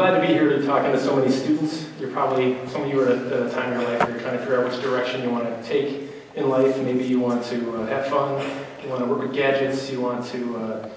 glad to be here talking to so many students. Some of you are at a time in your life where you're trying to figure out which direction you want to take in life. Maybe you want to have fun, you want to work with gadgets, you want to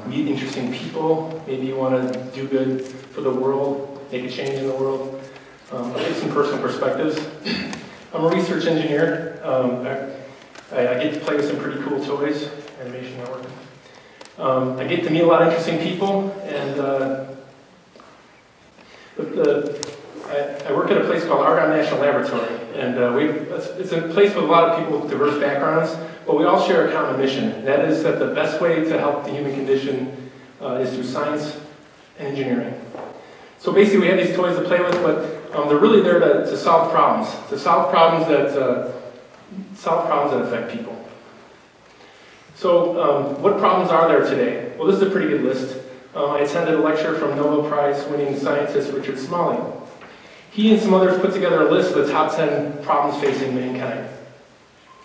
meet interesting people, maybe you want to do good for the world, make a change in the world. I'll give some personal perspectives. I'm a research engineer. I get to play with some pretty cool toys, animation network. I get to meet a lot of interesting people, and I work at a place called Argonne National Laboratory, and it's a place with a lot of people with diverse backgrounds, but we all share a common mission. And that is that the best way to help the human condition is through science and engineering. So basically we have these toys to play with, but they're really there to solve problems that affect people. So what problems are there today? Well, this is a pretty good list. I attended a lecture from Nobel Prize winning scientist Richard Smalley. He and some others put together a list of the top 10 problems facing mankind.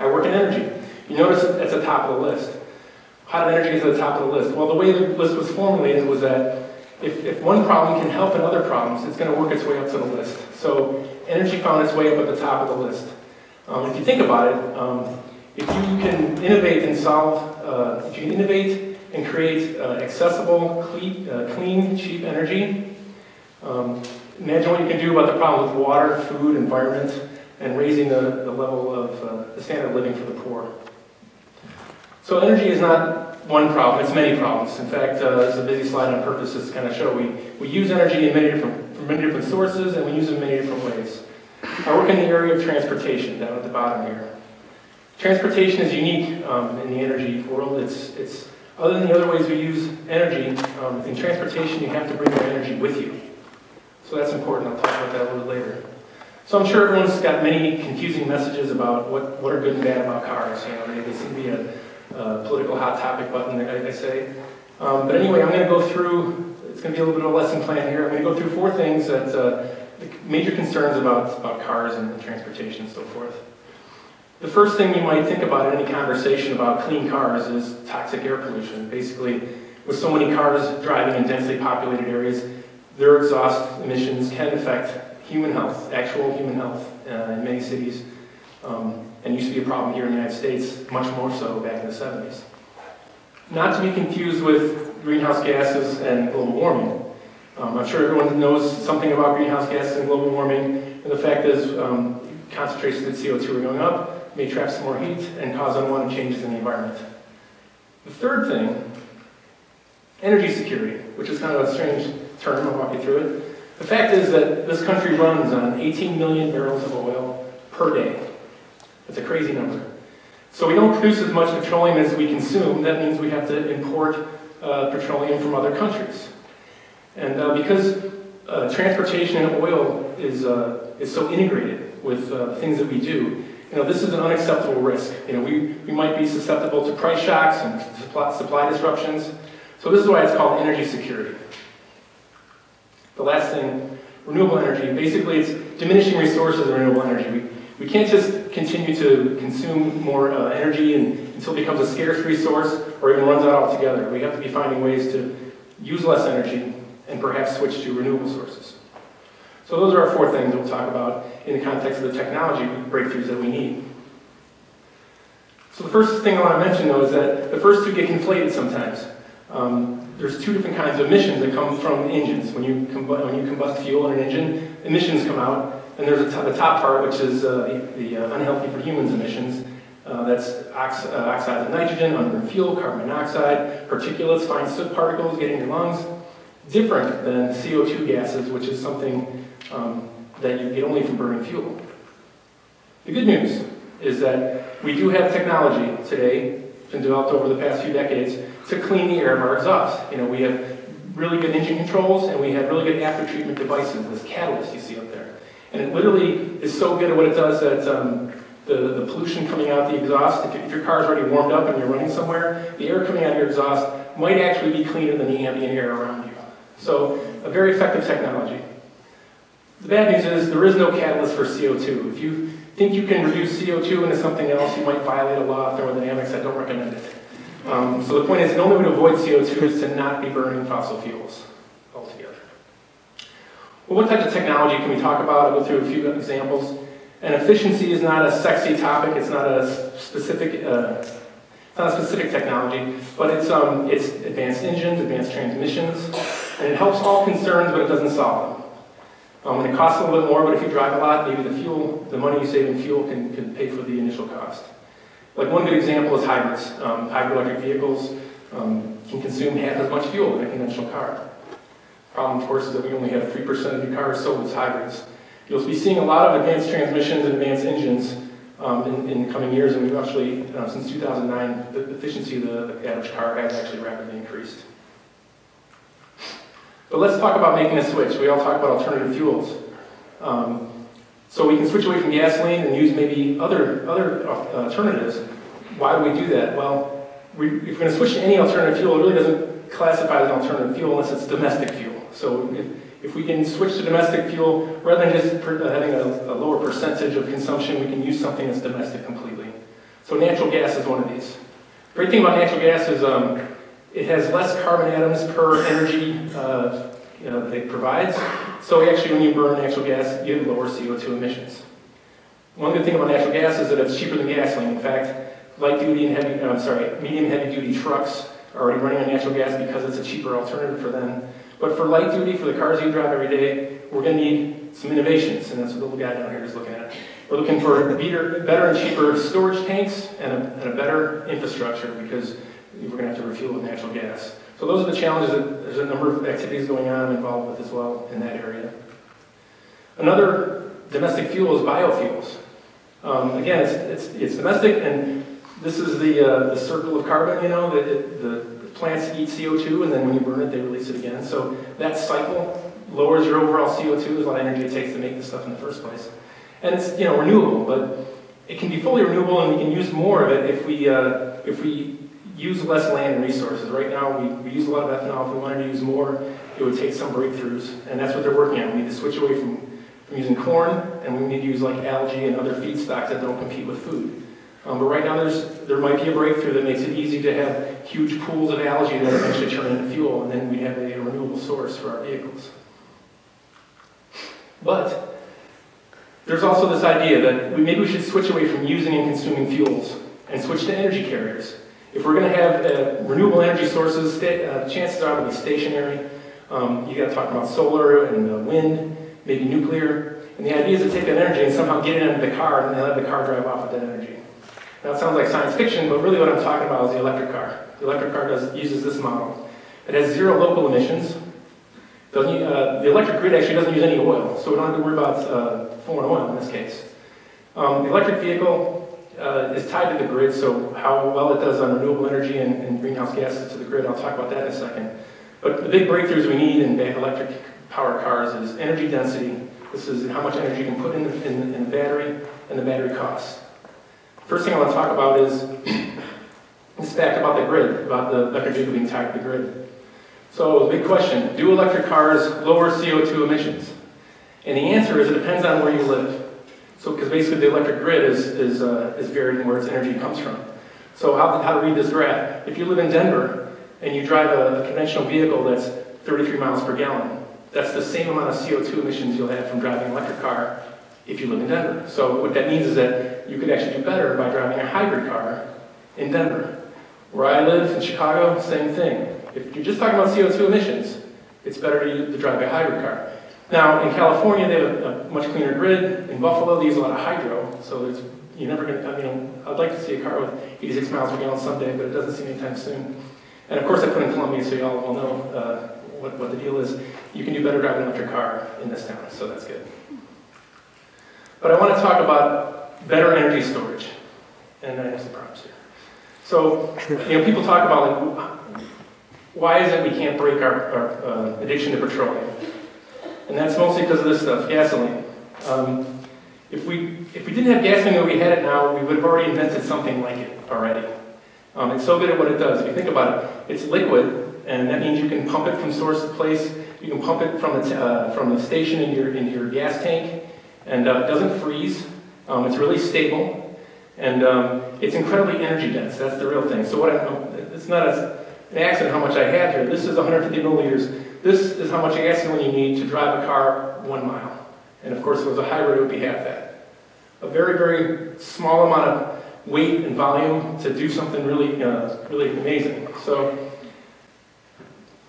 I work in energy. You notice it's at the top of the list. How did energy get to the top of the list? Well, the way the list was formulated was that if one problem can help in other problems, it's going to work its way up to the list. So energy found its way up at the top of the list. If you think about it, if you can innovate and create accessible, clean, cheap energy, imagine what you can do about the problem with water, food, environment, and raising the level of the standard of living for the poor. So energy is not one problem, it's many problems. In fact, this is a busy slide on purpose just to kind of show we use energy from many different sources, and we use it in many different ways. I work in the area of transportation, down at the bottom here. Transportation is unique in the energy world. It's other than the other ways we use energy, in transportation you have to bring your energy with you. So that's important. I'll talk about that a little bit later. So I'm sure everyone's got many confusing messages about what are good and bad about cars. You know, they seem to be a political hot topic button, I say. But anyway, I'm going to go through, it's going to be a little bit of a lesson plan here. I'm going to go through 4 things that major concerns about cars and transportation and so forth. The first thing you might think about in any conversation about clean cars is toxic air pollution. Basically, with so many cars driving in densely populated areas, their exhaust emissions can affect human health, actual human health in many cities, and used to be a problem here in the United States, much more so back in the 70s. Not to be confused with greenhouse gases and global warming. I'm sure everyone knows something about greenhouse gases and global warming, and the fact is concentrations of CO2 are going up, may trap some more heat, and cause unwanted changes in the environment. The third thing, energy security, which is kind of a strange term. I'll walk you through it. The fact is that this country runs on 18 million barrels of oil per day. That's a crazy number. So we don't produce as much petroleum as we consume. That means we have to import petroleum from other countries. And because transportation and oil is so integrated with things that we do, this is an unacceptable risk. We might be susceptible to price shocks and supply disruptions. So this is why it's called energy security. The last thing, renewable energy. Basically, it's diminishing resources of renewable energy. We can't just continue to consume more energy until it becomes a scarce resource or even runs out altogether. We have to be finding ways to use less energy and perhaps switch to renewable sources. So those are our 4 things we'll talk about in the context of the technology breakthroughs that we need. So the first thing I want to mention, though, is that the first 2 get conflated sometimes. There's 2 different kinds of emissions that come from engines. When you combust fuel in an engine, emissions come out, and there's the top part, which is the unhealthy for humans emissions. That's oxides of nitrogen, unburned fuel, carbon monoxide, particulates, fine soot particles getting in your lungs. Different than CO2 gases, which is something that you get only from burning fuel. The good news is that we do have technology today, been developed over the past few decades, to clean the air of our exhaust. We have really good engine controls, and we have really good after-treatment devices, this catalyst you see up there. And it literally is so good at what it does that the pollution coming out the exhaust, if your car's already warmed up and you're running somewhere, the air coming out of your exhaust might actually be cleaner than the ambient air around you. So, a very effective technology. The bad news is there is no catalyst for CO2. If you think you can reduce CO2 into something else, you might violate a law of thermodynamics. I don't recommend it. So the point is, the only way to avoid CO2 is to not be burning fossil fuels altogether. Well, what types of technology can we talk about? I'll go through a few examples. And efficiency is not a sexy topic. It's not a specific technology, but it's advanced engines, advanced transmissions, and it helps all concerns, but it doesn't solve them. And it costs a little bit more, but if you drive a lot, maybe the money you save in fuel can pay for the initial cost. Like one good example is hybrids. Hybrid electric vehicles can consume half as much fuel than a conventional car. Problem, of course, is that we only have 3% of new cars sold as hybrids. You'll be seeing a lot of advanced transmissions and advanced engines in the coming years, and we've actually, since 2009, the efficiency of the average car has actually rapidly increased. But let's talk about making a switch. We all talk about alternative fuels. So we can switch away from gasoline and use maybe other alternatives. Why do we do that? Well, if we're going to switch to any alternative fuel, it really doesn't classify as an alternative fuel unless it's domestic fuel. So if we can switch to domestic fuel, rather than just having a lower percentage of consumption, we can use something that's domestic completely. So natural gas is one of these. The great thing about natural gas is it has less carbon atoms per energy that it provides. So actually, when you burn natural gas, you have lower CO2 emissions. One good thing about natural gas is that it's cheaper than gasoline. In fact, medium heavy duty trucks are already running on natural gas because it's a cheaper alternative for them. But for light duty, for the cars you drive every day, we're going to need some innovations, and that's what the little guy down here is looking at. We're looking for better and cheaper storage tanks and a better infrastructure because we're going to have to refuel with natural gas. So those are the challenges that there's a number of activities going on involved with as well in that area. Another domestic fuel is biofuels. Again, it's domestic, and this is the circle of carbon, you know, the plants eat CO2, and then when you burn it, they release it again. So that cycle lowers your overall CO2. There's a lot of energy it takes to make this stuff in the first place. And it's, you know, renewable, but it can be fully renewable, and we can use more of it if we use less land and resources. Right now, we use a lot of ethanol. If we wanted to use more, it would take some breakthroughs, and that's what they're working on. We need to switch away from using corn, and we need to use like algae and other feedstocks that don't compete with food. But right now, there might be a breakthrough that makes it easy to have huge pools of algae that eventually turn into fuel, and then we have a renewable source for our vehicles. But there's also this idea that maybe we should switch away from using and consuming fuels and switch to energy carriers. If we're going to have renewable energy sources, chances are it'll be stationary. You got to talk about solar and wind, maybe nuclear. And the idea is to take that energy and somehow get it into the car and then let the car drive off with that energy. Now it sounds like science fiction, but really what I'm talking about is the electric car. The electric car uses this model. It has zero local emissions. The electric grid actually doesn't use any oil, so we don't have to worry about foreign oil in this case. The electric vehicle is tied to the grid, so how well it does on renewable energy and greenhouse gases to the grid, I'll talk about that in a second. But the big breakthroughs we need in electric powered cars is energy density. This is how much energy you can put in the battery and the battery costs. First thing I want to talk about is this fact about the grid, about the electric vehicle being tied to the grid. So the big question, do electric cars lower CO2 emissions? And the answer is it depends on where you live. So because basically the electric grid is varied in where its energy comes from. So how to read this graph? If you live in Denver and you drive a conventional vehicle that's 33 miles per gallon, that's the same amount of CO2 emissions you'll have from driving an electric car if you live in Denver. So what that means is that you could actually do better by driving a hybrid car in Denver. Where I live in Chicago, same thing. If you're just talking about CO2 emissions, it's better to drive a hybrid car. Now, in California, they have a much cleaner grid. In Buffalo, they use a lot of hydro, so you're never going to, I'd like to see a car with 86 miles per gallon someday, but it doesn't seem anytime soon. And of course, I put in Columbia, so y'all will know what the deal is. You can do better driving an electric car in this town, so that's good. But I want to talk about better energy storage. And I have some props here. So, people talk about, like, why is it we can't break our addiction to petroleum? And that's mostly because of this stuff, gasoline. If we didn't have gasoline the way we had it now, we would have already invented something like it already. It's so good at what it does. If you think about it, it's liquid, and that means you can pump it from source to place. You can pump it from the station into your gas tank, and it doesn't freeze. It's really stable, and it's incredibly energy dense. That's the real thing. So it's not an accident how much I have here. This is 150 milliliters. This is how much gasoline you need to drive a car 1 mile. And of course, if it was a hybrid, it would be half that. A very, very small amount of weight and volume to do something really, really amazing. So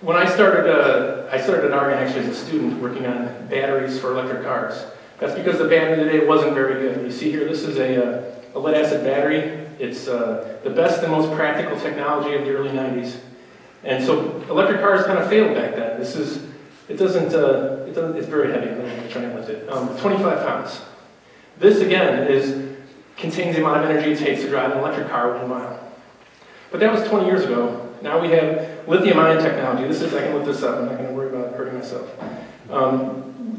when I started at Oregon actually as a student working on batteries for electric cars. That's because the battery today wasn't very good. You see here, this is a lead acid battery. It's the best and most practical technology of the early 90s. And so electric cars kind of failed back then. It's very heavy. I'm going to try and lift it. 25 pounds. This again contains the amount of energy it takes to drive an electric car 1 mile. But that was 20 years ago. Now we have lithium-ion technology. I can lift this up. I'm not going to worry about hurting myself.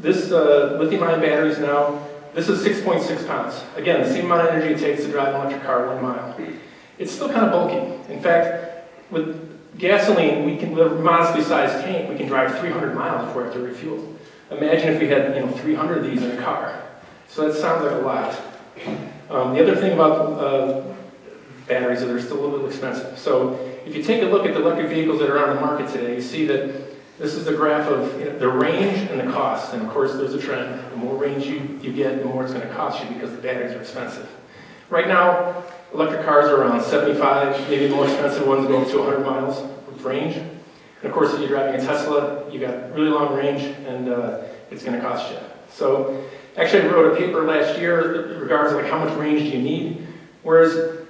This lithium-ion batteries now, this is 6.6 pounds. Again, the same amount of energy it takes to drive an electric car 1 mile. It's still kind of bulky. In fact, with gasoline, with a modestly sized tank, we can drive 300 miles before we have to refuel. Imagine if we had 300 of these in a car. So that sounds like a lot. The other thing about batteries is they're still a little bit expensive. So if you take a look at the electric vehicles that are on the market today, you see that this is the graph of the range and the cost. And of course, there's a trend. The more range you get, the more it's going to cost you because the batteries are expensive. Right now, electric cars are around 75, maybe the more expensive ones go up to 100 miles with range. And of course, if you're driving a Tesla, you got really long range, and it's going to cost you. So actually, I wrote a paper last year in regards to how much range do you need. Whereas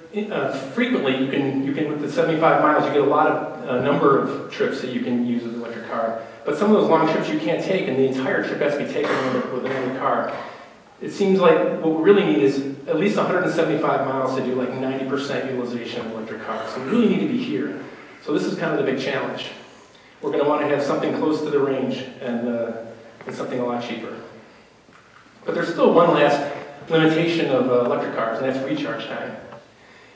frequently, you can with the 75 miles, you get a number of trips that you can use with an electric car. But some of those long trips you can't take, and the entire trip has to be taken with another car. It seems like what we really need is at least 175 miles to do like 90% utilization of electric cars. So we really need to be here. So this is kind of the big challenge. We're going to want to have something close to the range and something a lot cheaper. But there's still one last limitation of electric cars, and that's recharge time.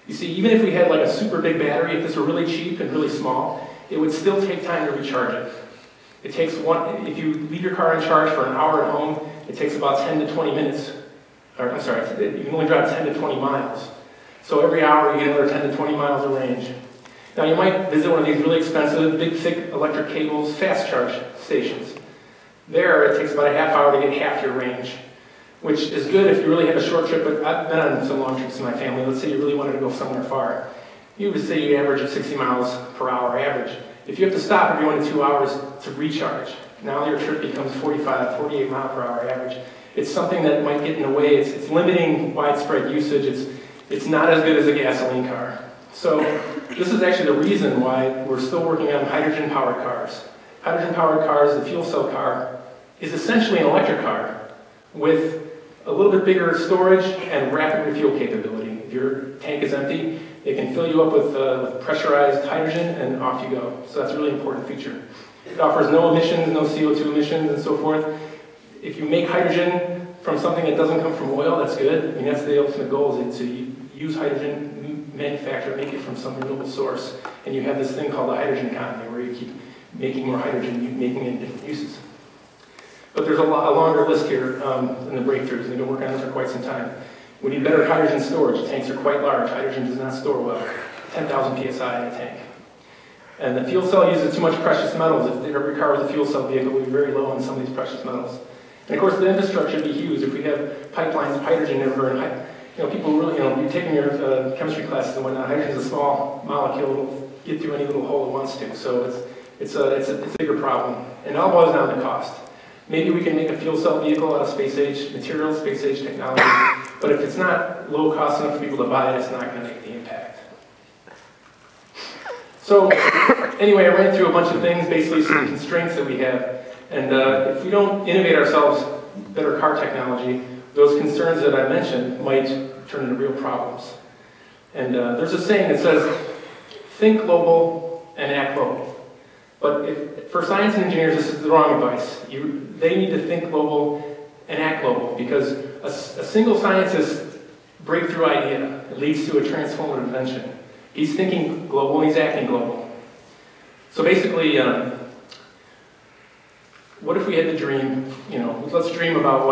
You see, even if we had like a super big battery, if this were really cheap and really small, it would still take time to recharge it. It takes if you leave your car on charge for an hour at home, it takes about 10 to 20 minutes. Or, I'm sorry, you can only drive 10 to 20 miles. So every hour you get another 10 to 20 miles of range. Now you might visit one of these really expensive, big, thick electric cables, fast charge stations. There, it takes about a half hour to get half your range, which is good if you really have a short trip, but I've been on some long trips in my family. Let's say you really wanted to go somewhere far. You would say you average at 60 miles per hour average. If you have to stop every 1 to 2 hours to recharge, now your trip becomes 45, 48 mile per hour average. It's something that might get in the way. It's limiting widespread usage. It's not as good as a gasoline car. So this is actually the reason why we're still working on hydrogen-powered cars. Hydrogen-powered cars, the fuel cell car, is essentially an electric car with a little bit bigger storage and rapid refuel capability. If your tank is empty, it can fill you up with pressurized hydrogen and off you go. So that's a really important feature. It offers no emissions, no CO2 emissions, and so forth. If you make hydrogen from something that doesn't come from oil, that's good. I mean, that's the ultimate goal, is to use hydrogen, manufacture, make it from some renewable source. And you have this thing called the hydrogen economy, where you keep making more hydrogen, making it in different uses. But there's a longer list here in the breakthroughs, and they've been working on this for quite some time. We need better hydrogen storage. The tanks are quite large. Hydrogen does not store well. 10,000 psi in a tank. And the fuel cell uses too much precious metals. If every car was a fuel cell vehicle, we'd be very low on some of these precious metals. And of course, the infrastructure would be huge. If we have pipelines of hydrogen everywhere, and people really, you're taking your chemistry classes and whatnot. Hydrogen is a small molecule. It'll get through any little hole it wants to. So it's a bigger problem. And it all boils down to cost. Maybe we can make a fuel cell vehicle out of space-age materials, space-age technology, but if it's not low cost enough for people to buy it, it's not going to make the impact. So anyway, I ran through a bunch of things, basically some constraints that we have, and if we don't innovate ourselves better car technology, those concerns that I mentioned might turn into real problems. And there's a saying that says, think global and act local. But for science and engineers, this is the wrong advice. They need to think global and act global, because a single scientist's breakthrough idea leads to a transformative invention. He's thinking global, he's acting global. So basically, what if we had the dream, let's dream about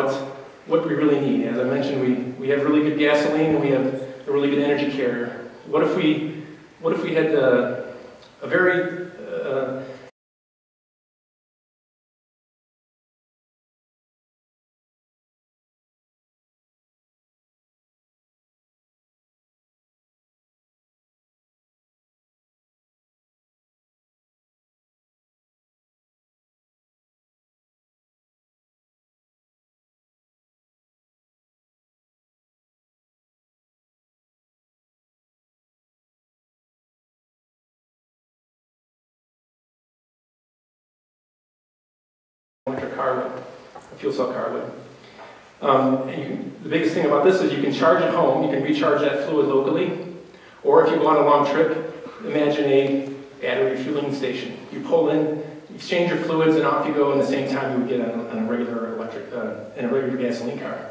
what we really need. As I mentioned, we have really good gasoline and we have a really good energy carrier. What if we had a very electric car would, a fuel cell car would. The biggest thing about this is you can charge at home, you can recharge that fluid locally, or if you go on a long trip, imagine a battery refueling station. You pull in, exchange your fluids, and off you go in the same time you would get on a regular in a regular gasoline car.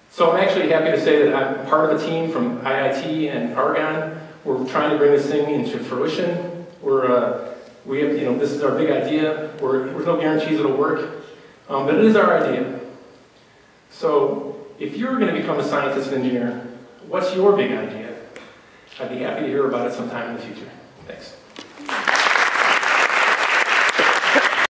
So I'm actually happy to say that I'm part of a team from IIT and Argonne. We're trying to bring this thing into fruition. We have, this is our big idea. There's no guarantees it'll work, but it is our idea. So if you're going to become a scientist and engineer, what's your big idea? I'd be happy to hear about it sometime in the future. Thanks.